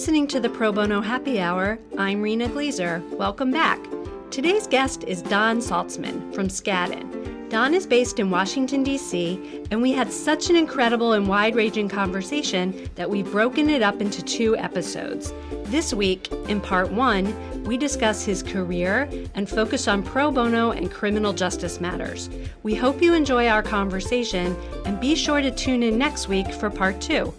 listening to the Pro Bono Happy Hour. I'm Rena Gleaser. Welcome back. Today's guest is Don Salzman from Skadden. Don is based in Washington, D.C., and we had such an incredible and wide-ranging conversation that we've broken it up into 2 episodes. This week, in part 1, we discuss his career and focus on pro bono and criminal justice matters. We hope you enjoy our conversation, and be sure to tune in next week for part 2.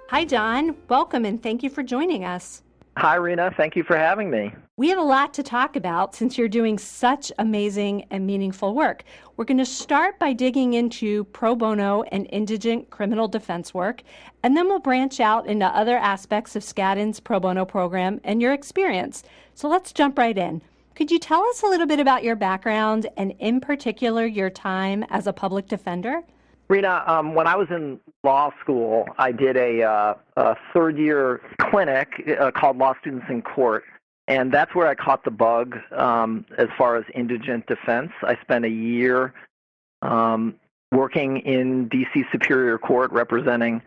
Hi, Don. Welcome, and thank you for joining us. Hi, Rena. Thank you for having me. We have a lot to talk about since you're doing such amazing and meaningful work. We're going to start by digging into pro bono and indigent criminal defense work, and then we'll branch out into other aspects of Skadden's pro bono program and your experience. So let's jump right in. Could you tell us a little bit about your background and in particular your time as a public defender? Rena, when I was in law school, I did a third-year clinic called Law Students in Court, and that's where I caught the bug as far as indigent defense. I spent a year working in D.C. Superior Court representing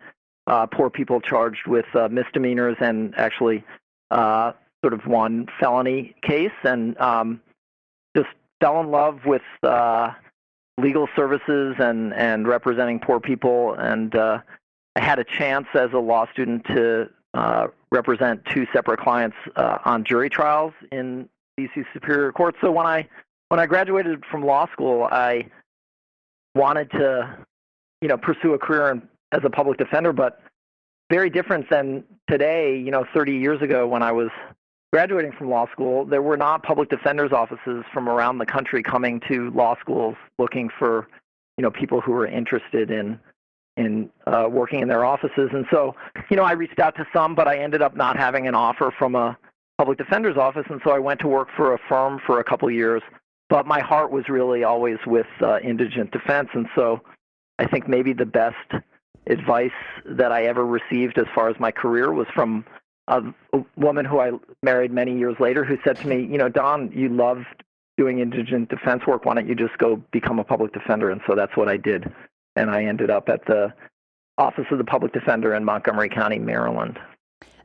poor people charged with misdemeanors and actually sort of one felony case, and just fell in love with legal services and representing poor people, and I had a chance as a law student to represent 2 separate clients on jury trials in D.C. Superior Court. So when I graduated from law school, I wanted to, pursue a career as a public defender, but very different than today. 30 years ago when I was graduating from law school, there were not public defenders' offices from around the country coming to law schools looking for, people who were interested in working in their offices. And so, I reached out to some, but I ended up not having an offer from a public defender's office, and so I went to work for a firm for a couple of years. But my heart was really always with indigent defense, and so I think maybe the best advice that I ever received as far as my career was from a woman who I married many years later, who said to me, Don, you loved doing indigent defense work. Why don't you just go become a public defender? And so that's what I did. And I ended up at the Office of the Public Defender in Montgomery County, Maryland.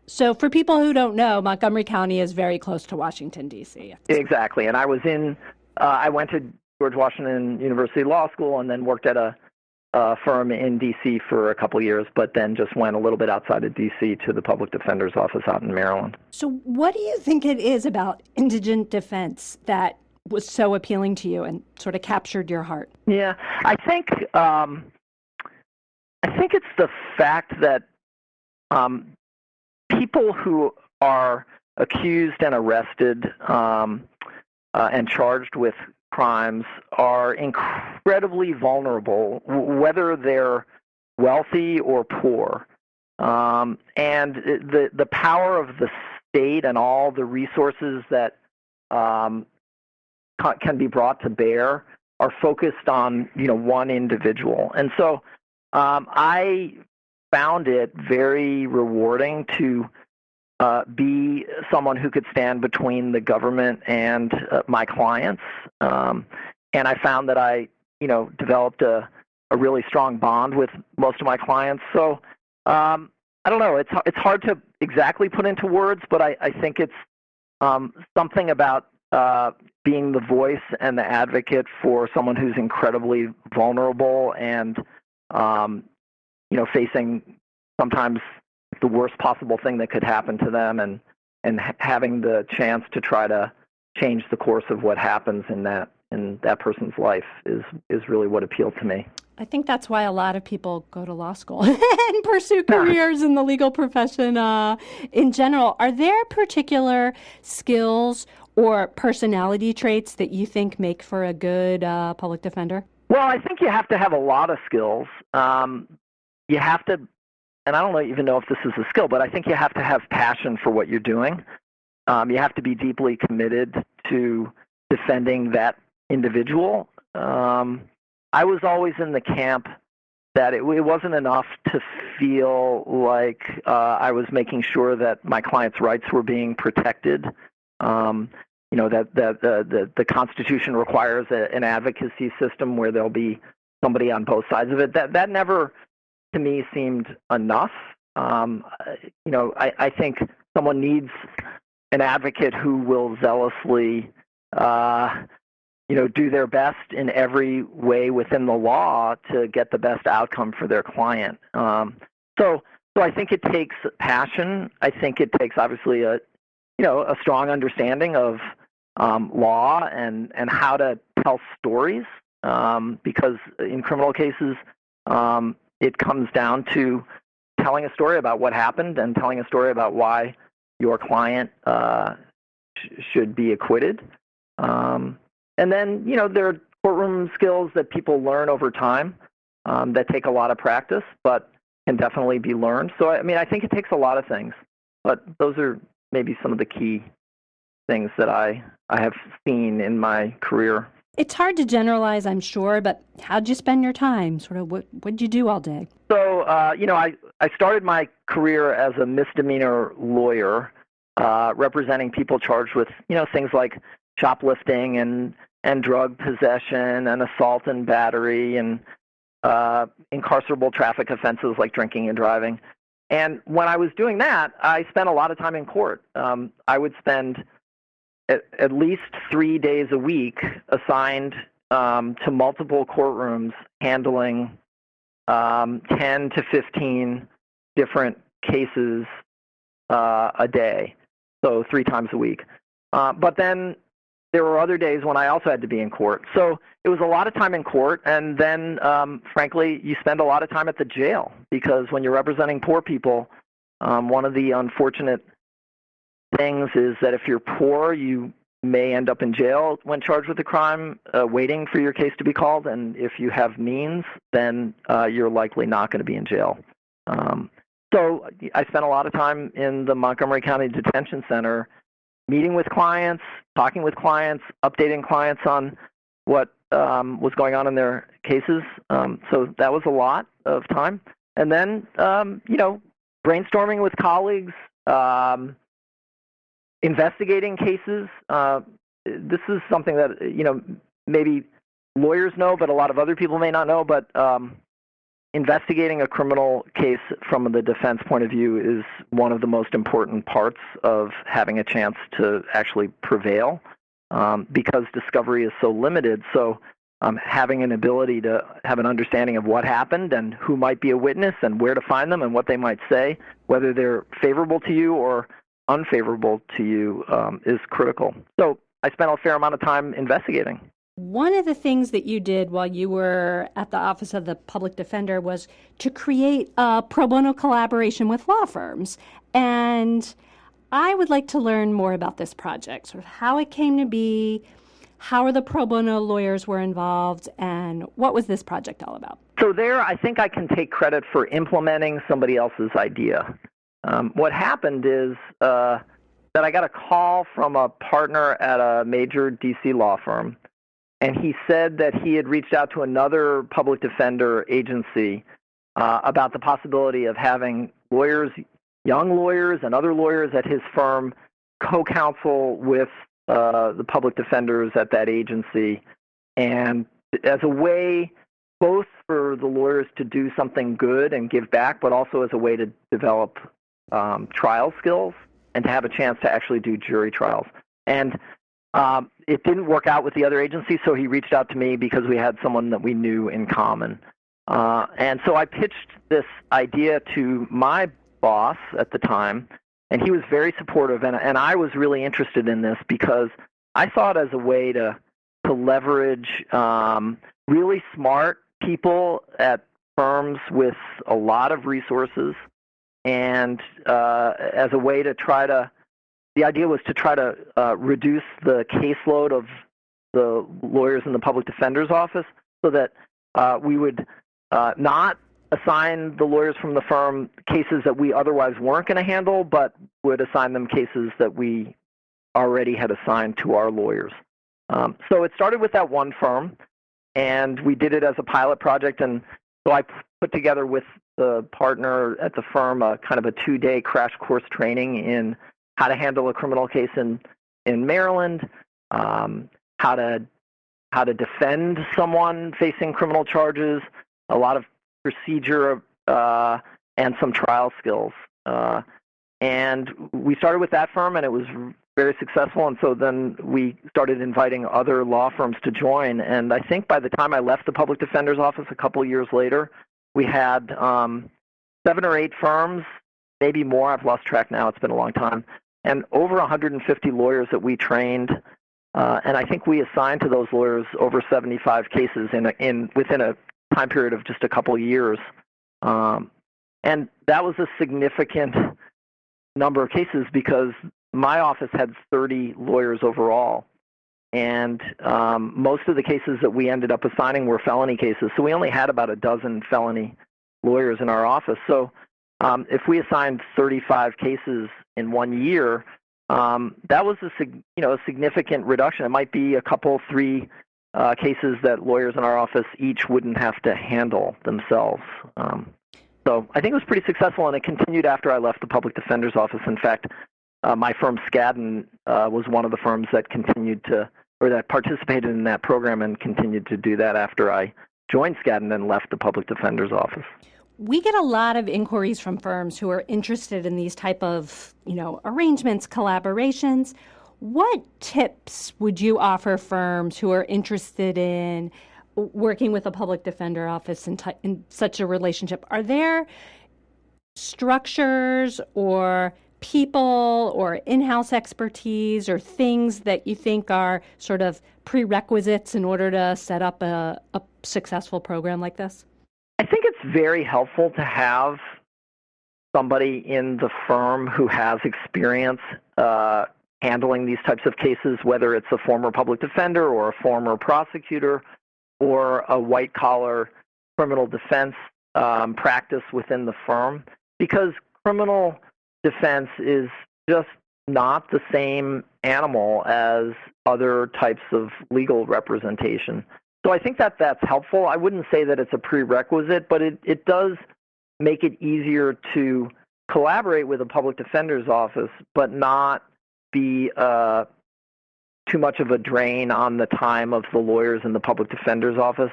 So for people who don't know, Montgomery County is very close to Washington, D.C. Exactly. And I was I went to George Washington University Law School and then worked at a firm in D.C. for a couple of years, but then just went a little bit outside of D.C. to the public defender's office out in Maryland. So what do you think it is about indigent defense that was so appealing to you and sort of captured your heart? Yeah, I think it's the fact that people who are accused and arrested and charged with crimes are incredibly vulnerable, whether they're wealthy or poor. And the power of the state and all the resources that can be brought to bear are focused on, one individual. And so I found it very rewarding to be someone who could stand between the government and my clients. And I found that I, developed a really strong bond with most of my clients. So I don't know. It's hard to exactly put into words, but I think it's something about being the voice and the advocate for someone who's incredibly vulnerable and, facing sometimes the worst possible thing that could happen to them, and having the chance to try to change the course of what happens in that person's life is really what appealed to me. I think that's why a lot of people go to law school and pursue careers in the legal profession in general. Are there particular skills or personality traits that you think make for a good public defender? Well, I think you have to have a lot of skills. You have to, and I don't even know if this is a skill, but I think you have to have passion for what you're doing. You have to be deeply committed to defending that individual. I was always in the camp that it wasn't enough to feel like I was making sure that my clients' rights were being protected. That the Constitution requires an advocacy system where there'll be somebody on both sides of it. That never to me seemed enough. I think someone needs an advocate who will zealously, do their best in every way within the law to get the best outcome for their client. So I think it takes passion. I think it takes obviously a strong understanding of law and how to tell stories, because in criminal cases, it comes down to telling a story about what happened and telling a story about why your client should be acquitted. And then, there are courtroom skills that people learn over time that take a lot of practice, but can definitely be learned. So, I think it takes a lot of things, but those are maybe some of the key things that I have seen in my career. It's hard to generalize, I'm sure, but how'd you spend your time? Sort of what'd you do all day? So, I started my career as a misdemeanor lawyer, representing people charged with, things like shoplifting and drug possession and assault and battery and incarcerable traffic offenses like drinking and driving. And when I was doing that, I spent a lot of time in court. I would spend at least 3 days a week assigned to multiple courtrooms handling 10 to 15 different cases a day, so 3 times a week. But then there were other days when I also had to be in court. So it was a lot of time in court, and then, frankly, you spend a lot of time at the jail, because when you're representing poor people, one of the unfortunate things is that if you're poor, you may end up in jail when charged with a crime, waiting for your case to be called, and if you have means, then you're likely not going to be in jail. So I spent a lot of time in the Montgomery County Detention Center meeting with clients, talking with clients, updating clients on what was going on in their cases. So that was a lot of time. And then, brainstorming with colleagues, investigating cases. This is something that, maybe lawyers know, but a lot of other people may not know. But investigating a criminal case from the defense point of view is one of the most important parts of having a chance to actually prevail, because discovery is so limited. So having an ability to have an understanding of what happened and who might be a witness and where to find them and what they might say, whether they're favorable to you or unfavorable to you, is critical. So I spent a fair amount of time investigating. One of the things that you did while you were at the Office of the Public Defender was to create a pro bono collaboration with law firms. And I would like to learn more about this project, sort of how it came to be, how the pro bono lawyers were involved, and what was this project all about? So there, I think I can take credit for implementing somebody else's idea. What happened is that I got a call from a partner at a major D.C. law firm, and he said that he had reached out to another public defender agency about the possibility of having lawyers, young lawyers and other lawyers at his firm, co-counsel with the public defenders at that agency, and as a way both for the lawyers to do something good and give back, but also as a way to develop trial skills and to have a chance to actually do jury trials. And it didn't work out with the other agency, so he reached out to me because we had someone that we knew in common. And so I pitched this idea to my boss at the time, and he was very supportive, and I was really interested in this because I saw it as a way to leverage really smart people at firms with a lot of resources, and as a way to try to, the idea was to try to reduce the caseload of the lawyers in the public defender's office so that we would not assign the lawyers from the firm cases that we otherwise weren't going to handle, but would assign them cases that we already had assigned to our lawyers. So it started with that one firm, and we did it as a pilot project. And so I put together with the partner at the firm a kind of a 2-day crash course training in how to handle a criminal case in Maryland, how to defend someone facing criminal charges, a lot of procedure and some trial skills. And we started with that firm, and it was very successful. And so then we started inviting other law firms to join. And I think by the time I left the public defender's office a couple years later, we had 7 or 8 firms, maybe more. I've lost track now. It's been a long time. And over 150 lawyers that we trained. And I think we assigned to those lawyers over 75 cases within a time period of just a couple of years. And that was a significant number of cases because my office had 30 lawyers overall. And most of the cases that we ended up assigning were felony cases. So we only had about a dozen felony lawyers in our office. So if we assigned 35 cases in 1 year, that was a significant reduction. It might be a couple, 3 cases that lawyers in our office each wouldn't have to handle themselves. So I think it was pretty successful, and it continued after I left the public defender's office. In fact, my firm Skadden was one of the firms that that participated in that program and continued to do that after I joined Skadden and left the public defender's office. We get a lot of inquiries from firms who are interested in these type of, arrangements, collaborations. What tips would you offer firms who are interested in working with a public defender office in such a relationship? Are there structures or people or in-house expertise or things that you think are sort of prerequisites in order to set up a successful program like this? I think it's very helpful to have somebody in the firm who has experience handling these types of cases, whether it's a former public defender or a former prosecutor or a white-collar criminal defense practice within the firm, because criminal defense is just not the same animal as other types of legal representation. So I think that that's helpful. I wouldn't say that it's a prerequisite, but it does make it easier to collaborate with a public defender's office, but not be too much of a drain on the time of the lawyers in the public defender's office,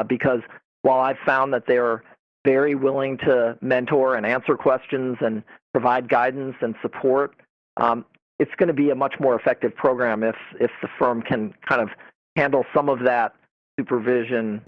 because while I've found that they're very willing to mentor and answer questions and provide guidance and support, it's going to be a much more effective program if the firm can kind of handle some of that supervision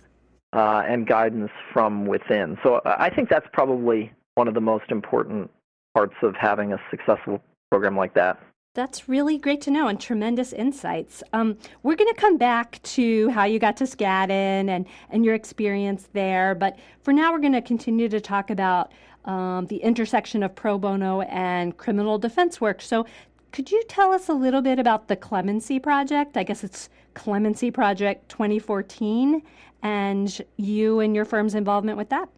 and guidance from within. So I think that's probably one of the most important parts of having a successful program like that. That's really great to know and tremendous insights. We're going to come back to how you got to Skadden and your experience there. But for now, we're going to continue to talk about the intersection of pro bono and criminal defense work. So could you tell us a little bit about the Clemency Project? I guess it's Clemency Project 2014 and you and your firm's involvement with that.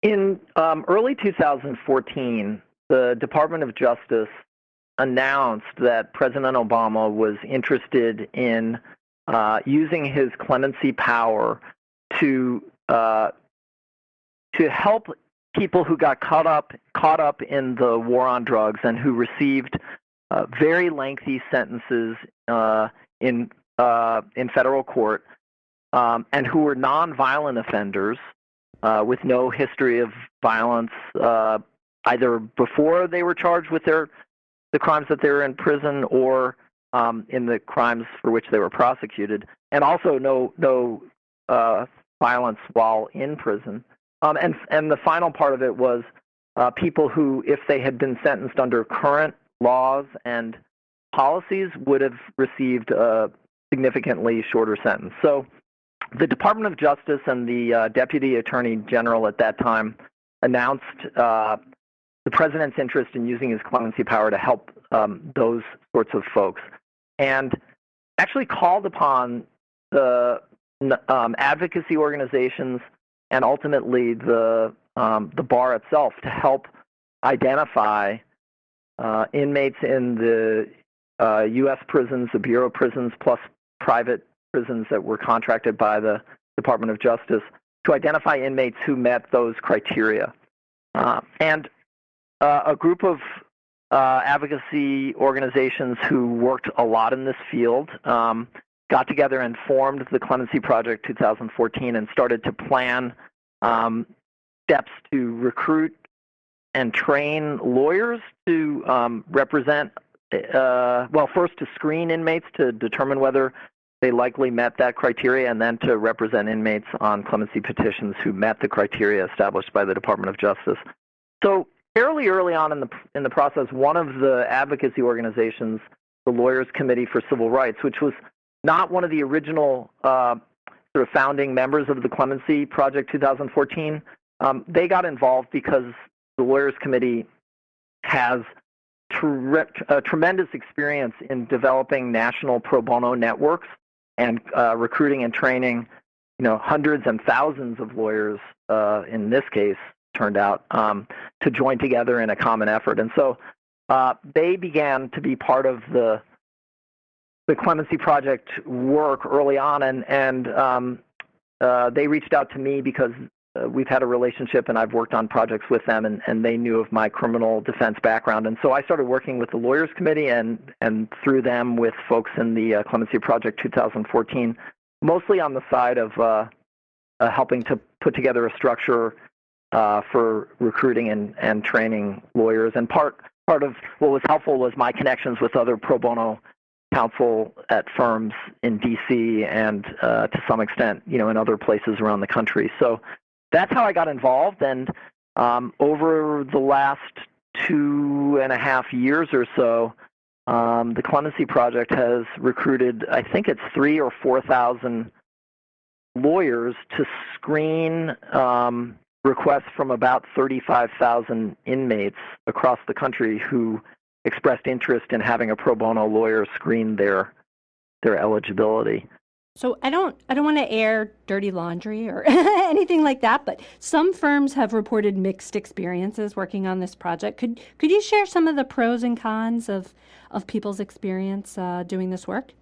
In early 2014, the Department of Justice announced that President Obama was interested in using his clemency power to help people who got caught up in the war on drugs and who received very lengthy sentences in federal court, and who were nonviolent offenders with no history of violence, either before they were charged with the crimes that they were in prison or in the crimes for which they were prosecuted, and also no violence while in prison. And the final part of it was people who, if they had been sentenced under current laws and policies, would have received a significantly shorter sentence. So the Department of Justice and the Deputy Attorney General at that time announced the president's interest in using his clemency power to help those sorts of folks, and actually called upon the advocacy organizations and ultimately the bar itself to help identify inmates in the U.S. prisons, the Bureau of Prisons, plus private prisons that were contracted by the Department of Justice, to identify inmates who met those criteria. And a group of advocacy organizations who worked a lot in this field got together and formed the Clemency Project 2014 and started to plan steps to recruit and train lawyers to represent, first to screen inmates to determine whether they likely met that criteria, and then to represent inmates on clemency petitions who met the criteria established by the Department of Justice. So fairly early on in the process, one of the advocacy organizations, the Lawyers Committee for Civil Rights, which was not one of the original sort of founding members of the Clemency Project 2014, they got involved because the Lawyers Committee has tremendous experience in developing national pro bono networks and recruiting and training, hundreds and thousands of lawyers, in this case, turned out, to join together in a common effort. And so they began to be part of the Clemency Project work early on, and they reached out to me because we've had a relationship and I've worked on projects with them, and they knew of my criminal defense background. And so I started working with the Lawyers Committee and through them with folks in the Clemency Project 2014, mostly on the side of helping to put together a structure for recruiting and training lawyers. And part of what was helpful was my connections with other pro bono counsel at firms in D.C. and to some extent, in other places around the country. So that's how I got involved. And over the last 2.5 years or so, the Clemency Project has recruited, I think it's 3,000 or 4,000 lawyers to screen requests from about 35,000 inmates across the country who expressed interest in having a pro bono lawyer screen their eligibility. So I don't want to air dirty laundry or anything like that, but some firms have reported mixed experiences working on this project. Could you share some of the pros and cons of people's experience doing this work?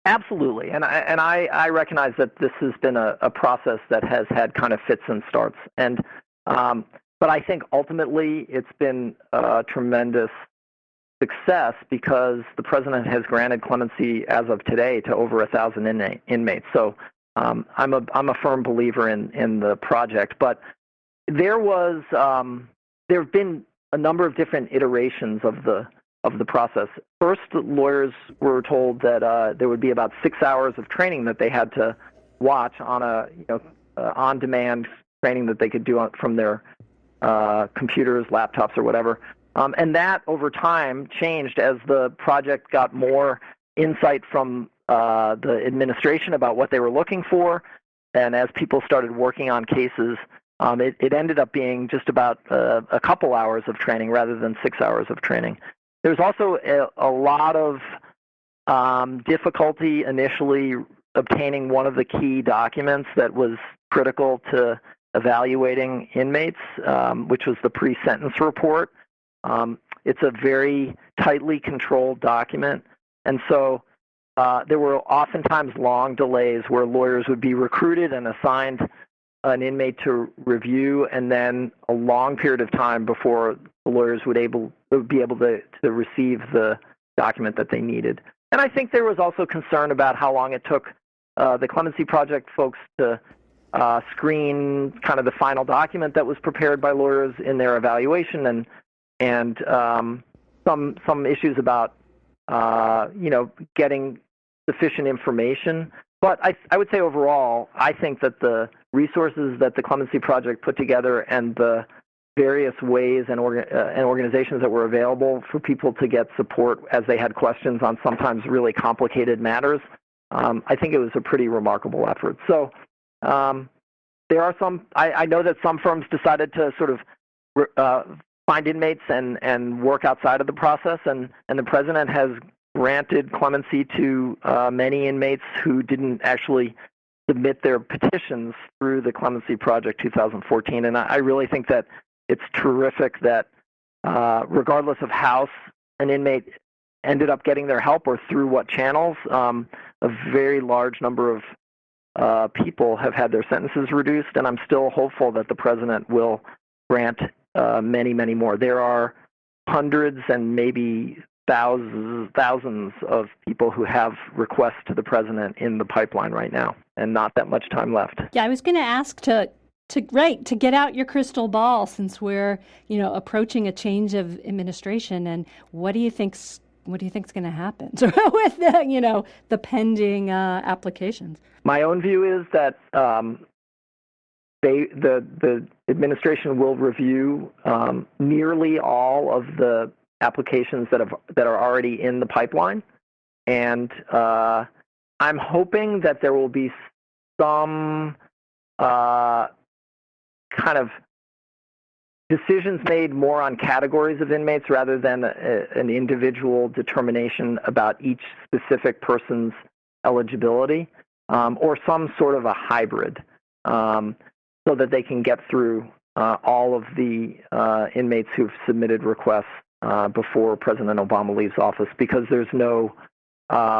Absolutely, and I recognize that this has been a process that has had kind of fits and starts, and but I think ultimately it's been a tremendous success because the president has granted clemency as of today to over 1,000 inmates. So I'm a firm believer in the project, but there have been a number of different iterations of the process. First, lawyers were told that there would be about 6 hours of training that they had to watch on on-demand training that they could do from their computers, laptops, or whatever. And that, over time, changed as the project got more insight from the administration about what they were looking for, and as people started working on cases, it ended up being just about a couple hours of training rather than 6 hours of training. There's also a lot of difficulty initially obtaining one of the key documents that was critical to evaluating inmates, which was the pre-sentence report. It's a very tightly controlled document, and so there were oftentimes long delays where lawyers would be recruited and assigned an inmate to review, and then a long period of time before the lawyers would be able to receive the document that they needed. And I think there was also concern about how long it took the Clemency Project folks to screen kind of the final document that was prepared by lawyers in their evaluation, and some issues about getting sufficient information. But I would say overall, I think that the resources that the Clemency Project put together and the various ways and organizations that were available for people to get support as they had questions on sometimes really complicated matters, I think it was a pretty remarkable effort. So there are some, I know that some firms decided to sort of find inmates and work outside of the process, and the president has granted clemency to many inmates who didn't actually submit their petitions through the Clemency Project 2014. And I really think that it's terrific that regardless of how an inmate ended up getting their help or through what channels, a very large number of people have had their sentences reduced, and I'm still hopeful that the president will grant many, many more. There are hundreds and maybe thousands of people who have requests to the president in the pipeline right now, and not that much time left. Yeah, I was going to ask to to get out your crystal ball, since we're approaching a change of administration, and what do you think's going to happen with the pending applications? My own view is that the administration will review nearly all of the applications that are already in the pipeline, and I'm hoping that there will be some kind of decisions made more on categories of inmates rather than an individual determination about each specific person's eligibility, or some sort of a hybrid, so that they can get through all of the inmates who've submitted requests before President Obama leaves office, because there's no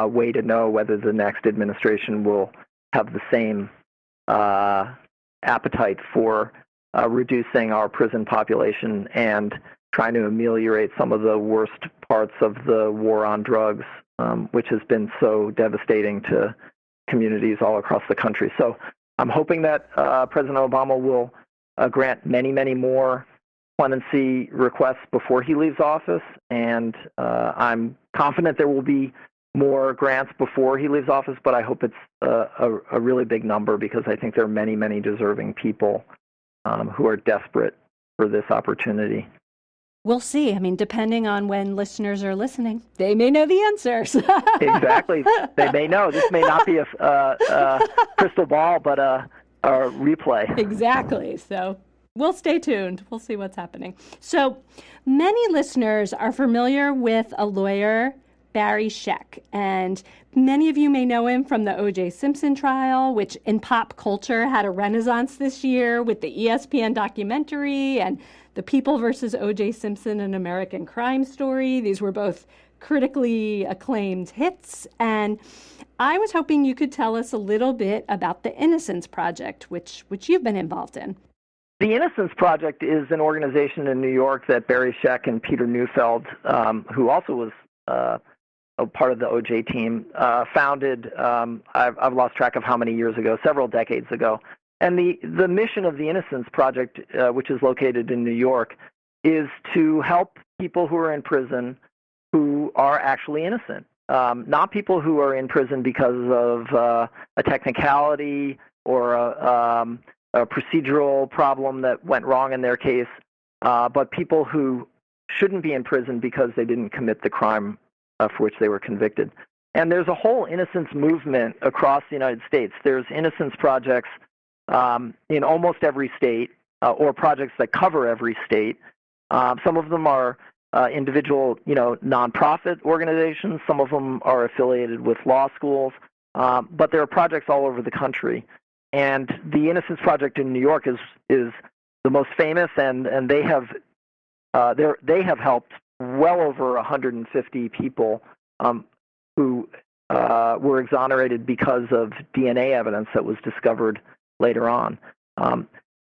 way to know whether the next administration will have the same appetite for reducing our prison population and trying to ameliorate some of the worst parts of the war on drugs, which has been so devastating to communities all across the country. So I'm hoping that President Obama will grant many, many more clemency requests before he leaves office, and I'm confident there will be more grants before he leaves office, but I hope it's a really big number, because I think there are many, many deserving people who are desperate for this opportunity. We'll see. I mean, depending on when listeners are listening, they may know the answers. Exactly. They may know. This may not be a crystal ball, but a replay. Exactly. So we'll stay tuned. We'll see what's happening. So many listeners are familiar with a lawyer, Barry Scheck, and many of you may know him from the O.J. Simpson trial, which in pop culture had a renaissance this year with the ESPN documentary and The People versus O.J. Simpson, an American Crime Story. These were both critically acclaimed hits, and I was hoping you could tell us a little bit about the Innocence Project, which you've been involved in. The Innocence Project is an organization in New York that Barry Scheck and Peter Neufeld, who also was a part of the OJ team, founded, I've lost track of how many years ago, several decades ago. And the mission of the Innocence Project, which is located in New York, is to help people who are in prison who are actually innocent, not people who are in prison because of a technicality or a procedural problem that went wrong in their case, but people who shouldn't be in prison because they didn't commit the crime for which they were convicted. And there's a whole innocence movement across the United States. There's innocence projects in almost every state, or projects that cover every state. Some of them are individual, nonprofit organizations. Some of them are affiliated with law schools. But there are projects all over the country. And the Innocence Project in New York is the most famous, and they have helped well over 150 people who were exonerated because of DNA evidence that was discovered later on.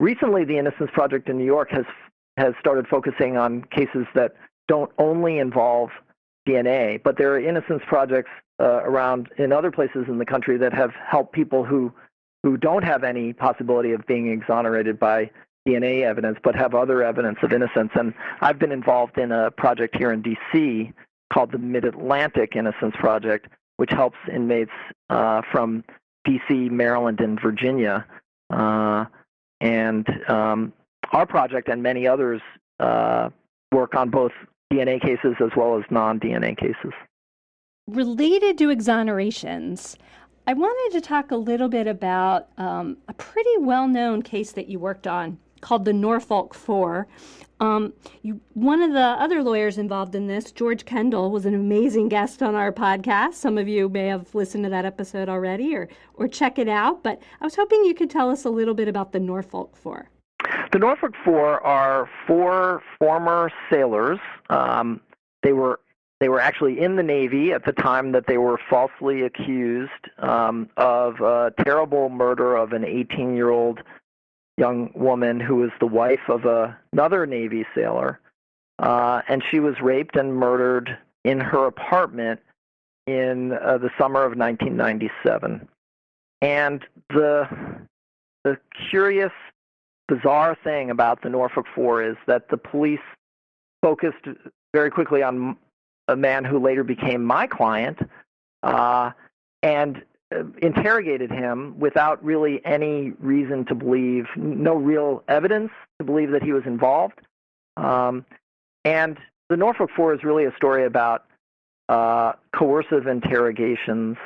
Recently, the Innocence Project in New York has started focusing on cases that don't only involve DNA, but there are innocence projects around in other places in the country that have helped people who don't have any possibility of being exonerated by DNA evidence, but have other evidence of innocence. And I've been involved in a project here in D.C. called the Mid-Atlantic Innocence Project, which helps inmates from D.C., Maryland, and Virginia. And our project and many others work on both DNA cases as well as non-DNA cases. Related to exonerations, I wanted to talk a little bit about a pretty well-known case that you worked on called the Norfolk Four. One of the other lawyers involved in this, George Kendall, was an amazing guest on our podcast. Some of you may have listened to that episode already or check it out, but I was hoping you could tell us a little bit about the Norfolk Four. The Norfolk Four are four former sailors. They were actually in the Navy at the time that they were falsely accused of a terrible murder of an 18-year-old young woman who was the wife of another Navy sailor. And she was raped and murdered in her apartment in the summer of 1997. And the curious bizarre thing about the Norfolk Four is that the police focused very quickly on a man who later became my client and interrogated him without really any reason to believe, no real evidence to believe that he was involved. And the Norfolk Four is really a story about coercive interrogations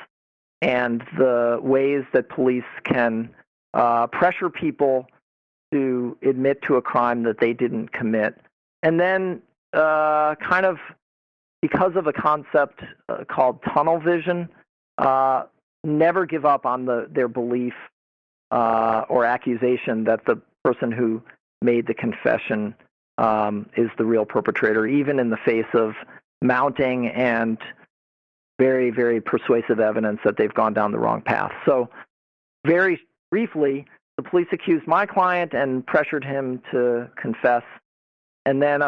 and the ways that police can pressure people to admit to a crime that they didn't commit. And then kind of because of a concept called tunnel vision, never give up on their belief or accusation that the person who made the confession is the real perpetrator, even in the face of mounting and very, very persuasive evidence that they've gone down the wrong path. So very briefly, the police accused my client and pressured him to confess, and then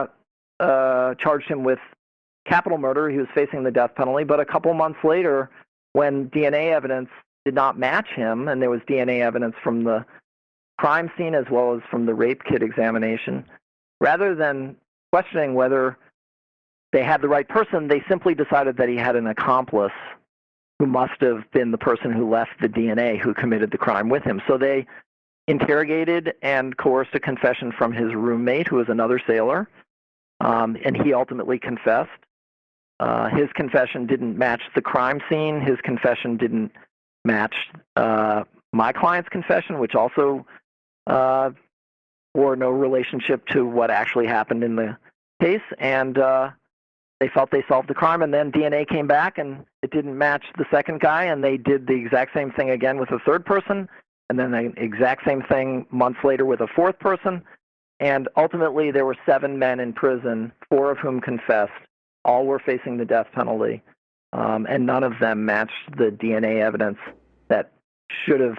charged him with capital murder. He was facing the death penalty, but a couple months later, when DNA evidence did not match him, and there was DNA evidence from the crime scene as well as from the rape kit examination, rather than questioning whether they had the right person, they simply decided that he had an accomplice who must have been the person who left the DNA who committed the crime with him. So they interrogated and coerced a confession from his roommate, who was another sailor, and he ultimately confessed. His confession didn't match the crime scene. His confession didn't match my client's confession, which also bore no relationship to what actually happened in the case. And they felt they solved the crime, and then DNA came back, and it didn't match the second guy, and they did the exact same thing again with a third person, and then the exact same thing months later with a fourth person. And ultimately, there were 7 men in prison, 4 of whom confessed. All were facing the death penalty, and none of them matched the DNA evidence that should have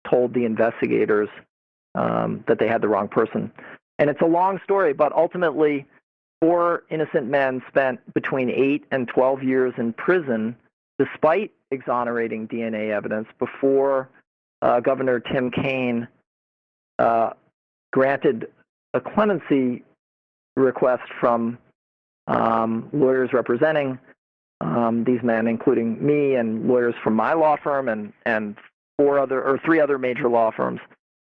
told the investigators that they had the wrong person. And it's a long story, but ultimately, 4 innocent men spent between 8 and 12 years in prison, despite exonerating DNA evidence, before Governor Tim Kaine granted a clemency request from lawyers representing these men, including me and lawyers from my law firm and 3 other major law firms.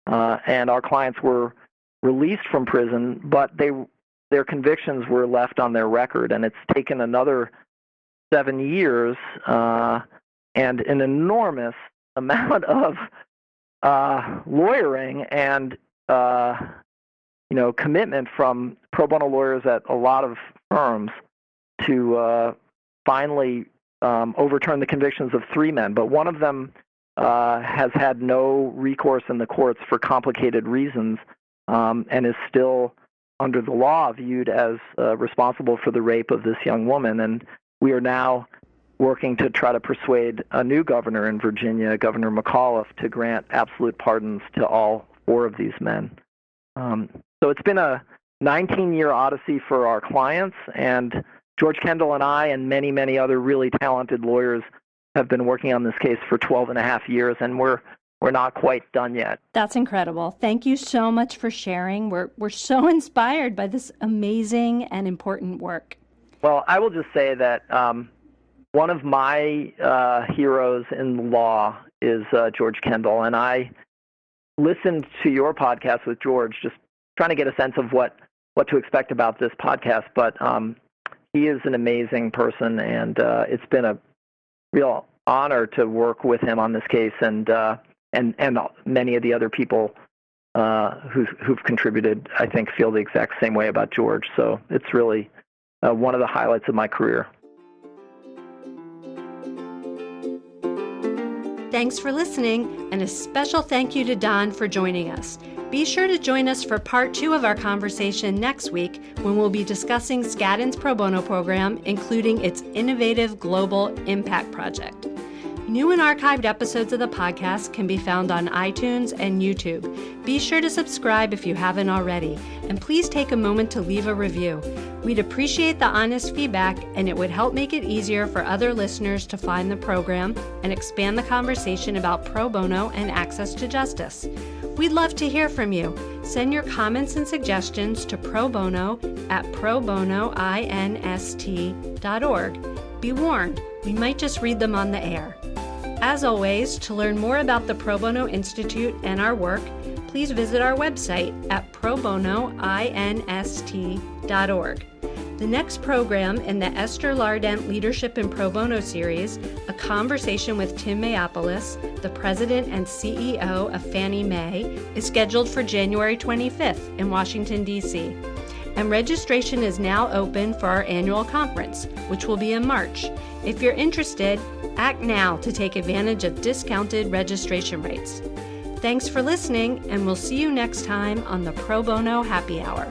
And our clients were released from prison, but their convictions were left on their record, and it's taken another 7 years and an enormous amount of lawyering and commitment from pro bono lawyers at a lot of firms to finally overturn the convictions of 3 men. But one of them has had no recourse in the courts for complicated reasons and is still, under the law, viewed as responsible for the rape of this young woman. And we are now working to try to persuade a new governor in Virginia, Governor McAuliffe, to grant absolute pardons to all 4 of these men. So it's been a 19-year odyssey for our clients, and George Kendall and I and many, many other really talented lawyers have been working on this case for 12 and a half years, and we're not quite done yet. That's incredible. Thank you so much for sharing. We're so inspired by this amazing and important work. Well, I will just say that one of my heroes in law is George Kendall, and I listened to your podcast with George, just trying to get a sense of what to expect about this podcast. But he is an amazing person, and it's been a real honor to work with him on this case, and many of the other people who've contributed, I think, feel the exact same way about George. So it's really one of the highlights of my career. Thanks for listening, and a special thank you to Don for joining us. Be sure to join us for part 2 of our conversation next week, when we'll be discussing Skadden's pro bono program, including its innovative global impact project. New and archived episodes of the podcast can be found on iTunes and YouTube. Be sure to subscribe if you haven't already, and please take a moment to leave a review. We'd appreciate the honest feedback, and it would help make it easier for other listeners to find the program and expand the conversation about pro bono and access to justice. We'd love to hear from you. Send your comments and suggestions to pro bono at probonoinst.org. Be warned, we might just read them on the air. As always, to learn more about the Pro Bono Institute and our work, please visit our website at probonoinst.org. The next program in the Esther Lardent Leadership in Pro Bono series, a conversation with Tim Mayopoulos, the president and CEO of Fannie Mae, is scheduled for January 25th in Washington, D.C. And registration is now open for our annual conference, which will be in March. If you're interested, act now to take advantage of discounted registration rates. Thanks for listening, and we'll see you next time on the Pro Bono Happy Hour.